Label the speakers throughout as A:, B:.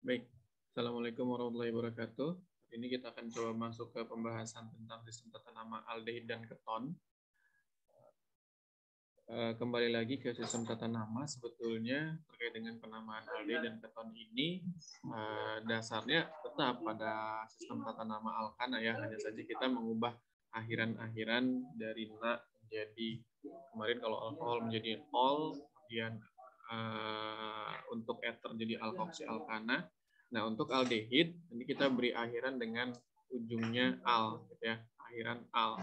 A: Baik, Assalamualaikum warahmatullahi wabarakatuh. Ini kita akan coba masuk ke pembahasan tentang sistem tata nama aldehid dan keton. Kembali lagi ke sistem tata nama, sebetulnya terkait dengan penamaan aldehid dan keton ini dasarnya tetap pada sistem tata nama alkana ya, hanya saja kita mengubah akhiran-akhiran dari na menjadi, kemarin kalau alkohol menjadi ol, kemudian untuk eter jadi alkoksi alkana. Nah, untuk aldehid ini kita beri akhiran dengan ujungnya al, gitu ya, akhiran al.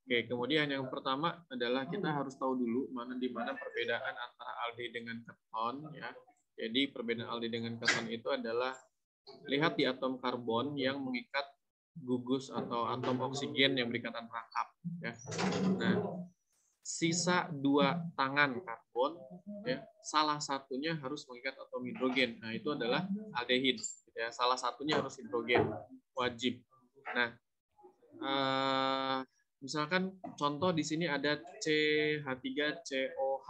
A: Oke, kemudian yang pertama adalah kita harus tahu dulu di mana perbedaan antara aldehid dengan keton ya. Jadi perbedaan aldehid dengan keton itu adalah lihat di atom karbon yang mengikat gugus atau atom oksigen yang berikatan rangkap ya. Nah, sisa dua tangan karbon ya, salah satunya harus mengikat atom hidrogen. Nah, itu adalah aldehid ya. Salah satunya harus hidrogen, wajib. Nah, misalkan contoh di sini ada CH3COH.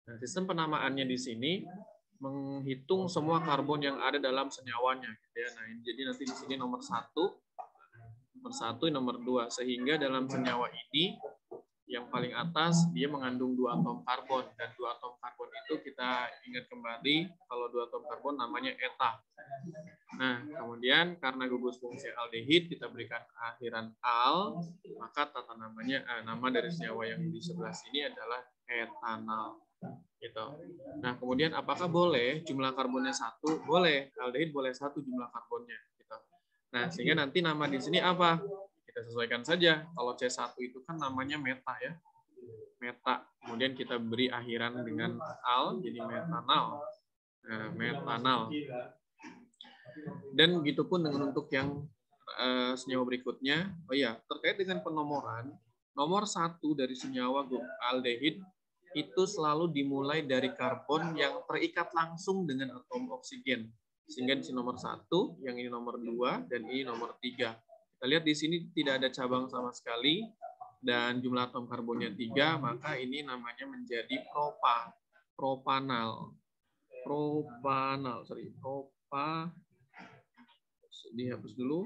A: Nah, sistem penamaannya di sini menghitung semua karbon yang ada dalam senyawanya gitu ya. Nah, jadi nanti di sini nomor 1, nomor 2, sehingga dalam senyawa ini yang paling atas dia mengandung 2 atom karbon, dan 2 atom karbon itu kita ingat kembali kalau 2 atom karbon namanya eta. Nah, kemudian karena gugus fungsi aldehid kita berikan akhiran al, maka tata namanya nama dari senyawa yang di sebelah sini adalah etanal. Gitu. Nah, kemudian apakah boleh jumlah karbonnya 1? Boleh, aldehid boleh 1 jumlah karbonnya. Gitu. Nah, sehingga nanti nama di sini apa? Kita sesuaikan saja. Kalau C1 itu kan namanya meta ya. Meta. Kemudian kita beri akhiran dengan al, jadi metanal. Nah, metanal. Dan begitupun dengan untuk yang senyawa berikutnya. Oh iya, terkait dengan penomoran, nomor 1 dari senyawa aldehid itu selalu dimulai dari karbon yang terikat langsung dengan atom oksigen. Sehingga di sini nomor 1, yang ini nomor 2, dan ini nomor 3. Kita lihat di sini tidak ada cabang sama sekali, dan jumlah atom karbonnya 3, maka ini namanya menjadi propanal. Dihapus dulu.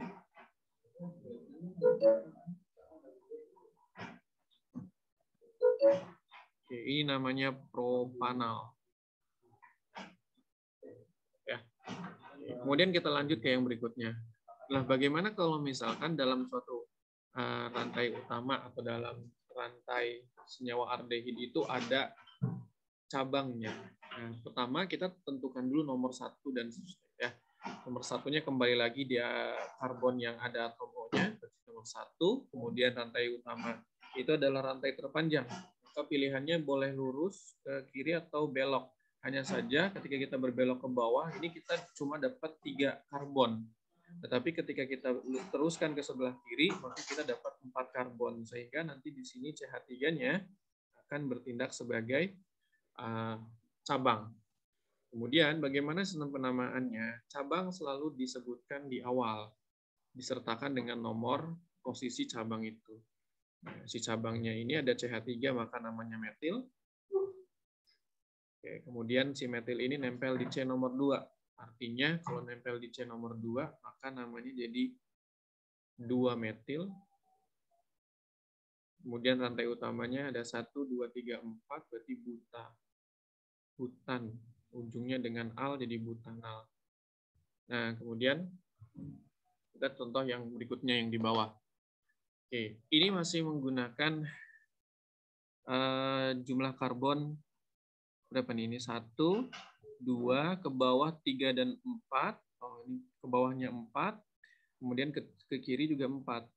A: Oke, ini namanya propanal. Ya. Kemudian kita lanjut ke yang berikutnya. Nah, bagaimana kalau misalkan dalam suatu rantai utama atau dalam rantai senyawa aldehid itu ada cabangnya. Nah, pertama kita tentukan dulu nomor 1 dan ya. Nomor 1-nya kembali lagi dia karbon yang ada atom O-nya, nomor 1, kemudian rantai utama itu adalah rantai terpanjang. Maka pilihannya boleh lurus ke kiri atau belok. Hanya saja ketika kita berbelok ke bawah, ini kita cuma dapat 3 karbon. Tetapi ketika kita teruskan ke sebelah kiri, maka kita dapat 4 karbon. Sehingga nanti di sini CH3-nya akan bertindak sebagai cabang. Kemudian bagaimana sistem penamaannya? Cabang selalu disebutkan di awal, disertakan dengan nomor posisi cabang itu. Nah, si cabangnya ini ada CH3, maka namanya metil. Oke, kemudian si metil ini nempel di C nomor 2. Artinya kalau nempel di C nomor 2, maka namanya jadi 2 metil. Kemudian rantai utamanya ada 1, 2, 3, 4, berarti butan. Ujungnya dengan al jadi butanal. Nah, kemudian kita contoh yang berikutnya yang di bawah. Oke, ini masih menggunakan jumlah karbon berapa nih? Ini 1, 2, ke bawah 3 dan 4. Oh, ini ke bawahnya 4. Kemudian ke kiri juga 4.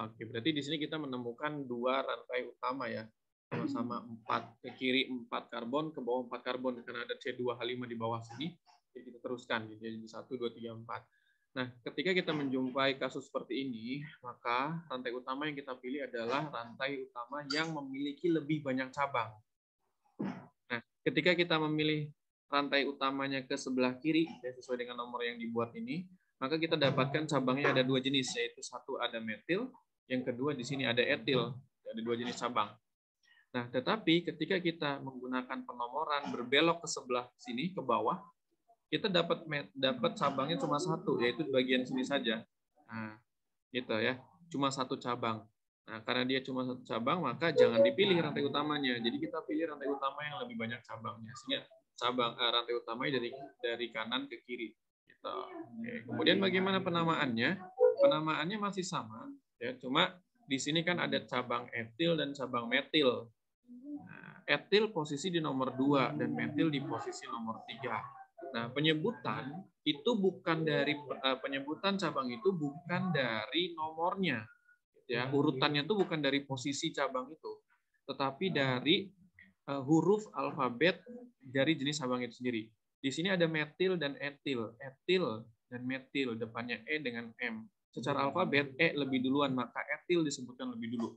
A: Oke, berarti di sini kita menemukan 2 rantai utama ya. Sama-sama 4. Ke kiri 4 karbon, ke bawah 4 karbon. Karena ada C2H5 di bawah sini. Jadi kita teruskan. Jadi 1, 2, 3, 4. Nah, ketika kita menjumpai kasus seperti ini, maka rantai utama yang kita pilih adalah rantai utama yang memiliki lebih banyak cabang. Nah, ketika kita memilih rantai utamanya ke sebelah kiri, sesuai dengan nomor yang dibuat ini, maka kita dapatkan cabangnya ada 2 jenis, yaitu 1 ada metil, yang kedua di sini ada etil, ada 2 jenis cabang. Nah, tetapi ketika kita menggunakan penomoran berbelok ke sebelah sini, ke bawah, kita dapat cabangnya cuma satu, yaitu di bagian sini saja. Nah, gitu ya, cuma satu cabang. Nah, karena dia cuma satu cabang, maka jangan dipilih rantai utamanya. Jadi kita pilih rantai utama yang lebih banyak cabangnya, sehingga rantai utamanya dari kanan ke kiri. Gitu. Oke. Kemudian bagaimana penamaannya? Penamaannya masih sama, ya, cuma di sini kan ada cabang etil dan cabang metil. Nah, etil posisi di nomor 2 dan metil di posisi nomor 3. Nah, penyebutan itu bukan dari penyebutan cabang itu bukan dari nomornya. Ya, urutannya itu bukan dari posisi cabang itu, tetapi dari huruf alfabet dari jenis cabang itu sendiri. Di sini ada metil dan etil. Etil dan metil, depannya E dengan M. Secara alfabet, E lebih duluan, maka etil disebutkan lebih dulu.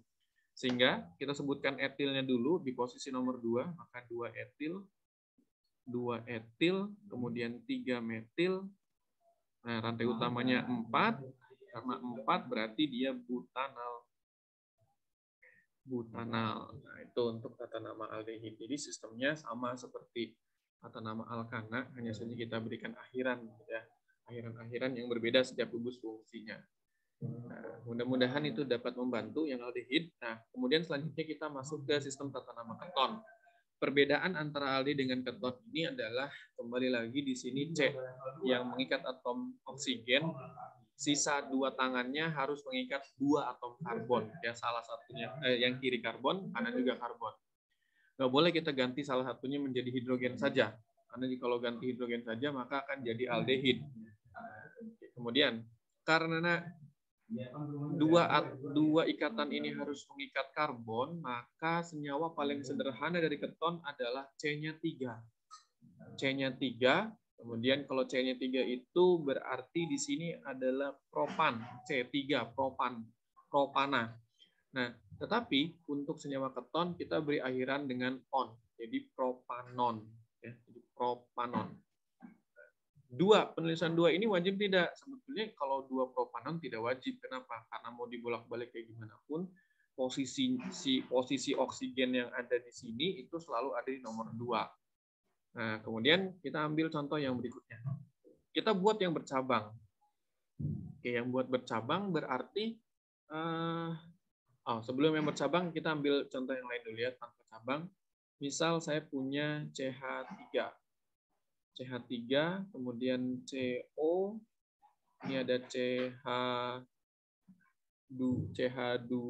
A: Sehingga kita sebutkan etilnya dulu di posisi nomor 2, maka 2 etil, kemudian 3 metil. Nah, rantai utamanya 4, karena 4 berarti dia butanal. Nah, itu untuk tata nama aldehid. Jadi sistemnya sama seperti tata nama alkana, hanya saja kita berikan akhiran, ya, akhiran-akhiran yang berbeda setiap gugus fungsinya. Nah, mudah-mudahan itu dapat membantu yang aldehid. Nah, kemudian selanjutnya kita masuk ke sistem tata nama keton. Perbedaan antara aldehyid dengan keton ini adalah kembali lagi di sini C yang mengikat atom oksigen. Sisa 2 tangannya harus mengikat 2 atom karbon. Ya, salah satunya yang kiri karbon, kanan juga karbon. Nggak boleh kita ganti salah satunya menjadi hidrogen saja. Karena kalau ganti hidrogen saja maka akan jadi aldehid. Kemudian karena dua ikatan ini harus mengikat karbon, maka senyawa paling sederhana dari keton adalah C-nya 3. C-nya 3. Kemudian kalau C-nya 3 itu berarti di sini adalah propan, C3, propana. Nah, tetapi untuk senyawa keton kita beri akhiran dengan on, jadi propanon. Ya, jadi propanon. Penulisan 2 ini wajib tidak? Sebetulnya kalau 2 propanon tidak wajib. Kenapa? Karena mau dibolak-balik kayak gimana pun, posisi oksigen yang ada di sini itu selalu ada di nomor 2. Nah, kemudian kita ambil contoh yang berikutnya. Kita buat yang bercabang. Oke, yang buat bercabang berarti sebelum yang bercabang kita ambil contoh yang lain dulu ya, tanpa cabang. Misal saya punya CH3. CH3, kemudian CO, ini ada CH2,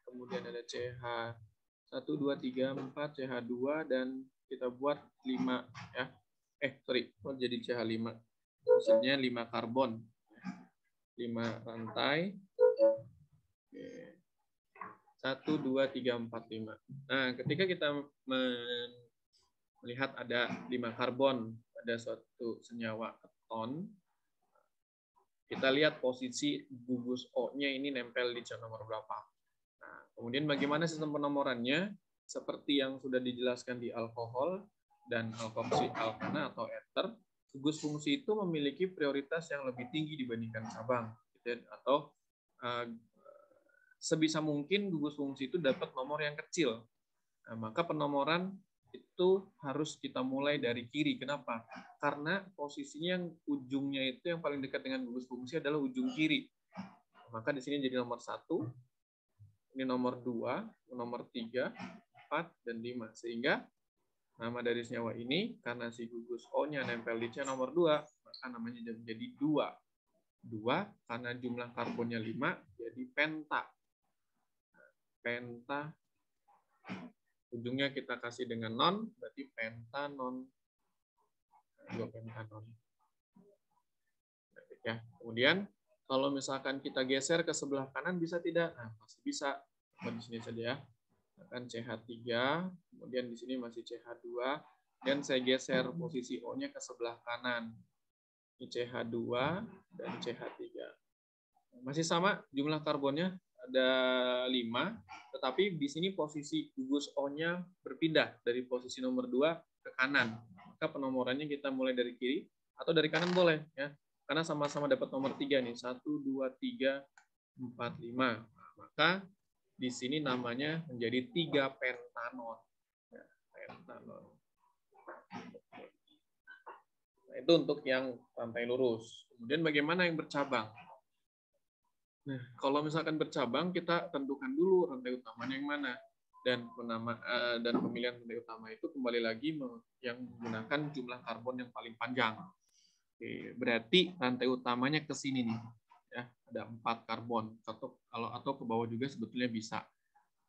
A: kemudian ada CH1, 2, 3, 4, CH2, dan kita buat 5 ya. Jadi CH5. Maksudnya 5 karbon. 5 rantai. Oke. 1, 2, 3, 4, 5. Nah, ketika kita melihat ada 5 karbon pada suatu senyawa keton, kita lihat posisi gugus O-nya ini nempel di nomor berapa. Nah, kemudian bagaimana sistem penomorannya? Seperti yang sudah dijelaskan di alkohol dan alkoksi alkana atau eter, gugus fungsi itu memiliki prioritas yang lebih tinggi dibandingkan cabang. Atau sebisa mungkin gugus fungsi itu dapat nomor yang kecil. Nah, maka penomoran itu harus kita mulai dari kiri. Kenapa? Karena posisinya yang ujungnya itu yang paling dekat dengan gugus fungsi adalah ujung kiri. Maka di sini jadi nomor 1, ini nomor 2, nomor 3, 4, dan 5. Sehingga nama dari senyawa ini, karena si gugus O-nya nempel di C nomor 2, maka namanya jadi 2. 2, karena jumlah karbonnya 5, jadi penta. Penta. Ujungnya kita kasih dengan non, berarti pentanon. 2 pentanon. Ya, kemudian kalau misalkan kita geser ke sebelah kanan bisa tidak? Nah, masih bisa. Di sini saja ya. Akan CH3, kemudian di sini masih CH2, dan saya geser posisi O-nya ke sebelah kanan. Ini CH2 dan CH3. Masih sama jumlah karbonnya ada 5, tetapi di sini posisi gugus O-nya berpindah dari posisi nomor 2 ke kanan. Maka penomorannya kita mulai dari kiri atau dari kanan boleh ya. Karena sama-sama dapat nomor 3 nih. 1, 2, 3, 4, 5. Maka di sini namanya menjadi 3 pentanon. Ya, pentanon. Nah, itu Itu untuk yang rantai lurus. Kemudian bagaimana yang bercabang? Nah, kalau misalkan bercabang, kita tentukan dulu rantai utamanya yang mana. Dan pemilihan rantai utama itu kembali lagi yang menggunakan jumlah karbon yang paling panjang. Oke, berarti rantai utamanya ke sini nih. Ya, ada 4 karbon. Atau ke bawah juga sebetulnya bisa.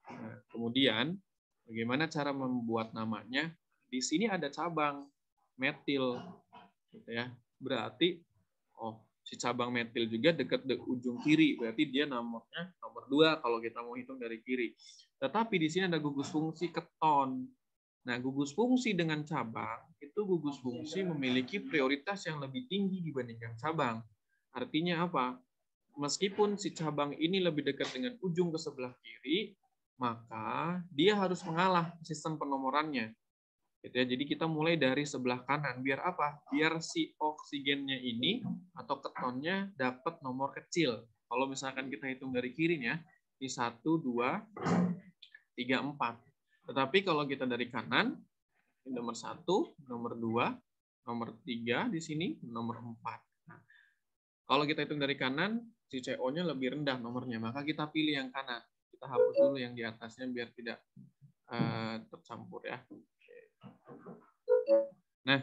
A: Nah, kemudian bagaimana cara membuat namanya? Di sini ada cabang metil, gitu ya. Berarti si cabang metil juga dekat ujung kiri, berarti dia nomornya nomor 2 kalau kita mau hitung dari kiri. Tetapi di sini ada gugus fungsi keton. Nah, gugus fungsi dengan cabang itu gugus fungsi memiliki prioritas yang lebih tinggi dibandingkan cabang. Artinya apa? Meskipun si cabang ini lebih dekat dengan ujung ke sebelah kiri, maka dia harus mengalah sistem penomorannya. Gitu ya. Jadi kita mulai dari sebelah kanan. Biar apa? Biar si oksigennya ini atau ketonnya dapat nomor kecil. Kalau misalkan kita hitung dari kirinya, ini 1, 2, 3, 4. Tetapi kalau kita dari kanan, ini nomor 1, nomor 2, nomor 3 di sini, nomor 4. Nah, kalau kita hitung dari kanan, si CO-nya lebih rendah nomornya, maka kita pilih yang kanan. Kita hapus dulu yang di atasnya biar tidak tercampur ya. Nah,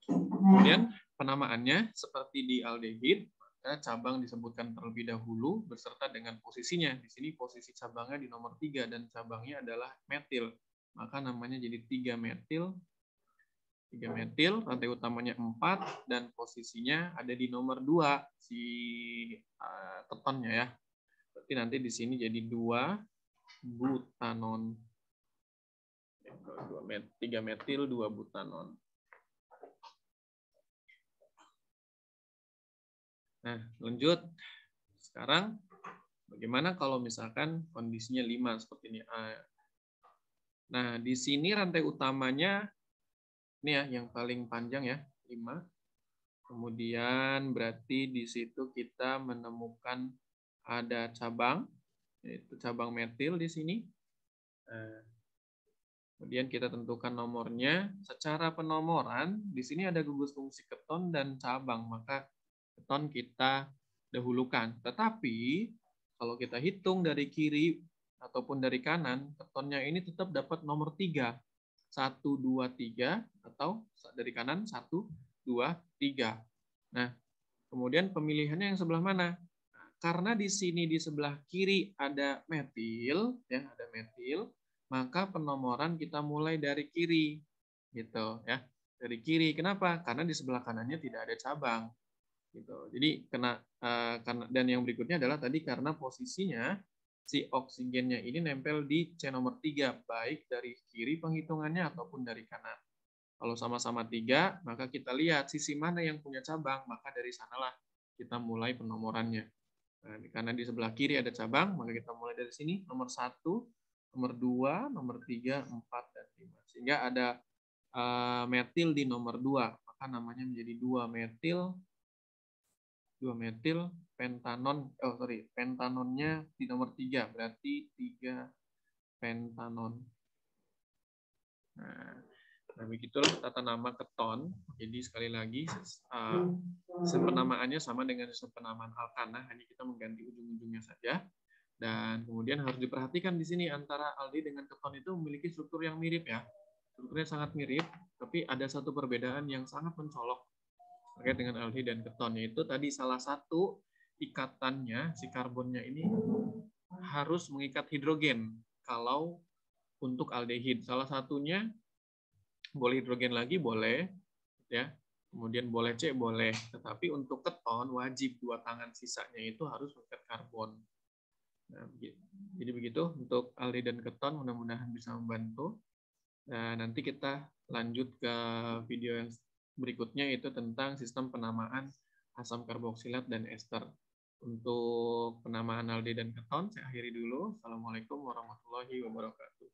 A: kemudian penamaannya seperti di aldehid, maka cabang disebutkan terlebih dahulu beserta dengan posisinya. Di sini posisi cabangnya di nomor 3 dan cabangnya adalah metil. Maka namanya jadi 3 metil. 3 metil, rantai utamanya 4 dan posisinya ada di nomor 2 si ketonnya ya. Berarti nanti di sini jadi 2 butanon. 3 metil, 2 butanon. Nah, lanjut. Sekarang, bagaimana kalau misalkan kondisinya 5 seperti ini? Nah, di sini rantai utamanya, ini ya, yang paling panjang ya, 5. Kemudian berarti di situ kita menemukan ada cabang, yaitu cabang metil di sini. Kemudian kita tentukan nomornya. Secara penomoran, di sini ada gugus fungsi keton dan cabang, maka keton kita dahulukan. Tetapi kalau kita hitung dari kiri ataupun dari kanan, ketonnya ini tetap dapat nomor 3. 1, 2, 3, atau dari kanan 1, 2, 3. Nah, kemudian pemilihannya yang sebelah mana? Nah, karena di sini di sebelah kiri ada metil, ya, ada metil, maka penomoran kita mulai dari kiri, gitu ya. Dari kiri. Kenapa? Karena di sebelah kanannya tidak ada cabang. Gitu. Jadi karena dan yang berikutnya adalah tadi karena posisinya si oksigennya ini nempel di C nomor 3 baik dari kiri penghitungannya ataupun dari kanan. Kalau sama-sama 3, maka kita lihat sisi mana yang punya cabang, maka dari sanalah kita mulai penomorannya. Nah, karena di sebelah kiri ada cabang, maka kita mulai dari sini nomor 1, nomor 2, nomor 3, 4 dan 5. Sehingga ada metil di nomor 2, maka namanya menjadi 2 metil pentanon, pentanonnya di nomor 3, berarti 3 pentanon. Nah, begitulah tata nama keton. Jadi sekali lagi, sistem penamaannya sama dengan sistem penamaan alkana, hanya kita mengganti ujung-ujungnya saja. Dan kemudian harus diperhatikan di sini antara aldi dengan keton itu memiliki struktur yang mirip ya. Strukturnya sangat mirip, tapi ada satu perbedaan yang sangat mencolok terkait dengan aldi dan keton, yaitu tadi salah satu ikatannya si karbonnya ini harus mengikat hidrogen kalau untuk aldehid. Salah satunya boleh hidrogen lagi boleh ya, kemudian boleh C boleh, tetapi untuk keton wajib 2 tangan sisanya itu harus mengikat karbon. Nah, jadi begitu untuk aldi dan keton, mudah-mudahan bisa membantu. Nah, nanti kita lanjut ke video yang berikutnya, itu tentang sistem penamaan asam karboksilat dan ester. Untuk penamaan aldi dan keton, saya akhiri dulu. Assalamualaikum warahmatullahi wabarakatuh.